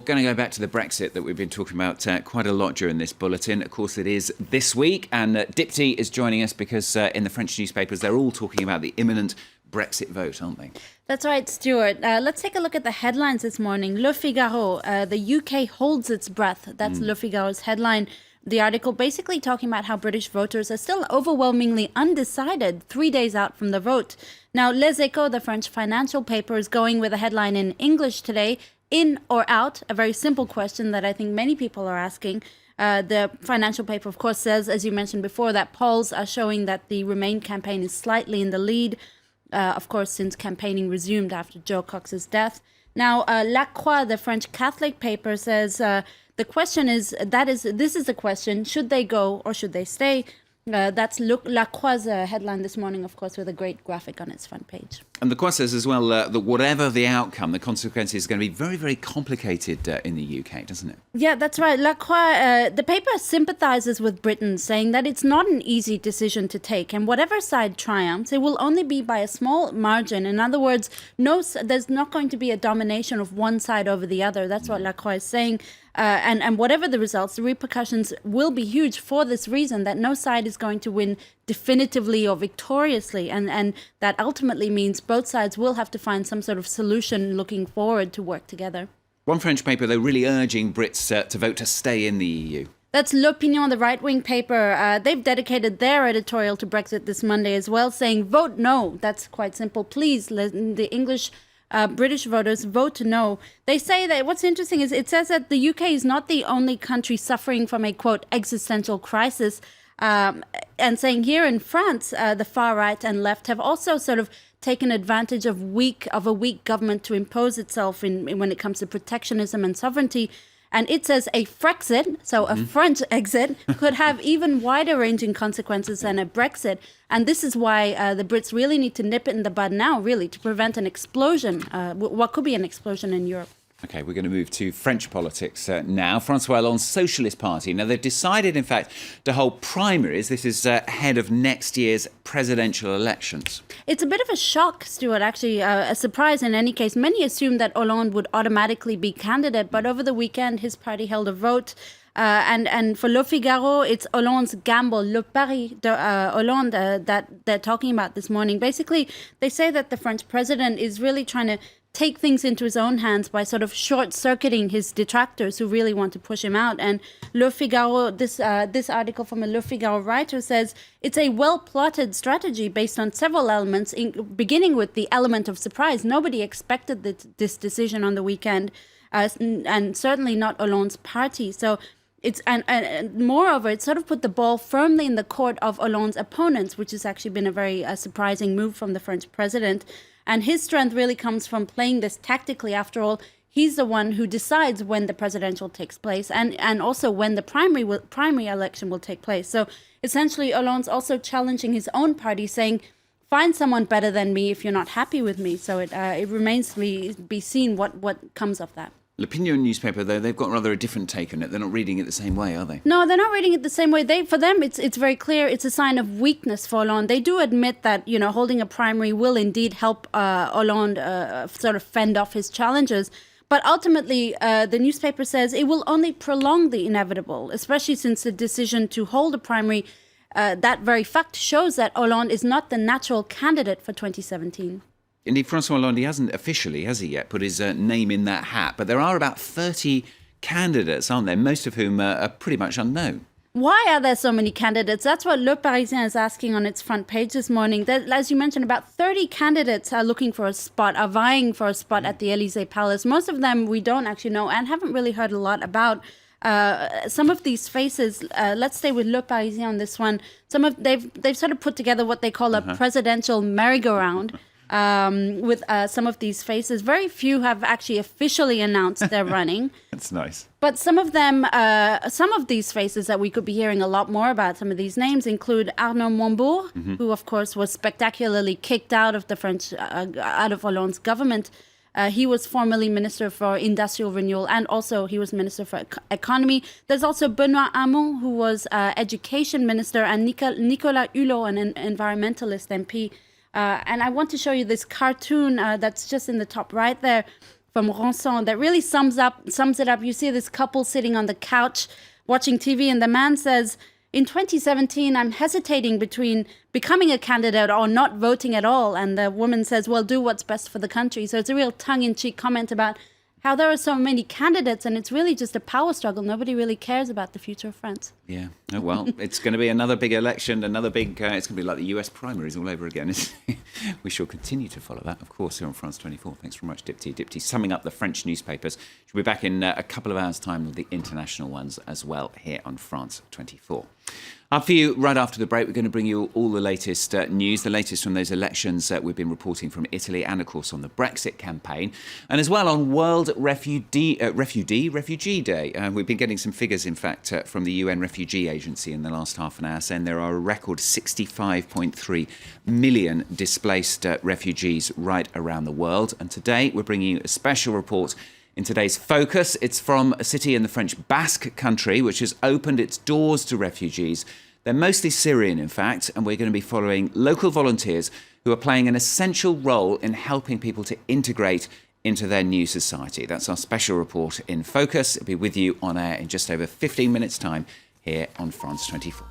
going to go back to the Brexit that we've been talking about quite a lot during this bulletin. Of course, it is this week, and Dipti is joining us because in the French newspapers, they're all talking about the imminent Brexit vote, aren't they? That's right, Stuart. Let's take a look at the headlines this morning. Le Figaro, the UK holds its breath. That's Le Figaro's headline. The article basically talking about how British voters are still overwhelmingly undecided 3 days out from the vote. Now, Les Echos, the French financial paper, is going with a headline in English today, in or out, a very simple question that I think many people are asking. The financial paper, of course, says, as you mentioned before, that polls are showing that the Remain campaign is slightly in the lead, of course, since campaigning resumed after Joe Cox's death. Now, La Croix, the French Catholic paper, says the question is, this is the question, should they go or should they stay? That's La Croix's headline this morning, of course, with a great graphic on its front page. And the Croix says as well that whatever the outcome, the consequences is going to be very, very complicated in the UK, doesn't it? Yeah, that's right. La Croix, the paper sympathizes with Britain, saying that it's not an easy decision to take. And whatever side triumphs, it will only be by a small margin. In other words, there's not going to be a domination of one side over the other. That's what La Croix is saying. And whatever the results, the repercussions will be huge for this reason, that no side is going to win definitively or victoriously. And that ultimately means both sides will have to find some sort of solution looking forward to work together. One French paper, though, really urging Brits to vote to stay in the EU. That's L'Opinion, the right-wing paper. They've dedicated their editorial to Brexit this Monday as well, saying, vote no. That's quite simple. Please, the English British voters vote no. They say that what's interesting is it says that the UK is not the only country suffering from a, quote, existential crisis. And saying here in France, the far right and left have also sort of taken advantage of a weak government to impose itself when it comes to protectionism and sovereignty. And it says a Frexit, so a French exit, could have even wider ranging consequences than a Brexit. And this is why the Brits really need to nip it in the bud now, really, to prevent an explosion, what could be an explosion in Europe. OK, we're going to move to French politics now. François Hollande's Socialist Party. Now, they've decided, in fact, to hold primaries. This is ahead of next year's presidential elections. It's a bit of a shock, Stuart, actually, a surprise in any case. Many assumed that Hollande would automatically be candidate, but over the weekend, his party held a vote. And for Le Figaro, it's Hollande's gamble, le pari de Hollande, that they're talking about this morning. Basically, they say that the French president is really trying to take things into his own hands by sort of short-circuiting his detractors who really want to push him out. And Le Figaro, this article from a Le Figaro writer says it's a well-plotted strategy based on several elements, beginning with the element of surprise. Nobody expected this decision on the weekend, and certainly not Hollande's party. So it's and moreover, it sort of put the ball firmly in the court of Hollande's opponents, which has actually been a very surprising move from the French president. And his strength really comes from playing this tactically. After all, he's the one who decides when the presidential takes place and also when the primary election will take place. So essentially, Hollande's also challenging his own party, saying, find someone better than me if you're not happy with me. So it remains to be seen what comes of that. L'Opinion newspaper, though, they've got rather a different take on it. They're not reading it the same way, are they? No, they're not reading it the same way. For them, it's very clear. It's a sign of weakness for Hollande. They do admit that, holding a primary will indeed help Hollande sort of fend off his challenges. But ultimately, the newspaper says it will only prolong the inevitable, especially since the decision to hold a primary, that very fact shows that Hollande is not the natural candidate for 2017. Indeed, François Hollande hasn't officially, has he yet, put his name in that hat. But there are about 30 candidates, aren't there? Most of whom are pretty much unknown. Why are there so many candidates? That's what Le Parisien is asking on its front page this morning. As you mentioned, about 30 candidates are vying for a spot at the Élysée Palace. Most of them we don't actually know and haven't really heard a lot about. Some of these faces, let's stay with Le Parisien on this one. They've sort of put together what they call a presidential merry-go-round. With some of these faces. Very few have actually officially announced they're running. That's nice. But some of these faces that we could be hearing a lot more about, some of these names include Arnaud Montebourg, who of course was spectacularly kicked out of out of Hollande's government. He was formerly Minister for Industrial Renewal, and also he was Minister for Economy. There's also Benoît Hamon, who was Education Minister, and Nicolas Hulot, an environmentalist MP. And I want to show you this cartoon that's just in the top right there. from Ranson that really sums it up. You see this couple sitting on the couch watching TV, and the man says, in 2017, I'm hesitating between becoming a candidate or not voting at all. And the woman says, well, do what's best for the country. So it's a real tongue-in-cheek comment about how there are so many candidates, and it's really just a power struggle. Nobody really cares about the future of France. Yeah. Oh, well, it's going to be another big election, it's going to be like the US primaries all over again. We shall continue to follow that, of course, here on France 24. Thanks very much, Dipti. Dipti, summing up the French newspapers. She'll be back in a couple of hours' time with the international ones as well here on France 24. Up for you, right after the break, we're going to bring you all the latest news, the latest from those elections we've been reporting from Italy, and, of course, on the Brexit campaign, and as well on World Refugee Day. We've been getting some figures, in fact, from the UN Refugee Agency in the last half an hour, saying there are a record 65.3 million displaced refugees right around the world. And today we're bringing you a special report. In today's focus, it's from a city in the French Basque country, which has opened its doors to refugees. They're mostly Syrian, in fact, and we're going to be following local volunteers who are playing an essential role in helping people to integrate into their new society. That's our special report in focus. It'll be with you on air in just over 15 minutes' time here on France 24.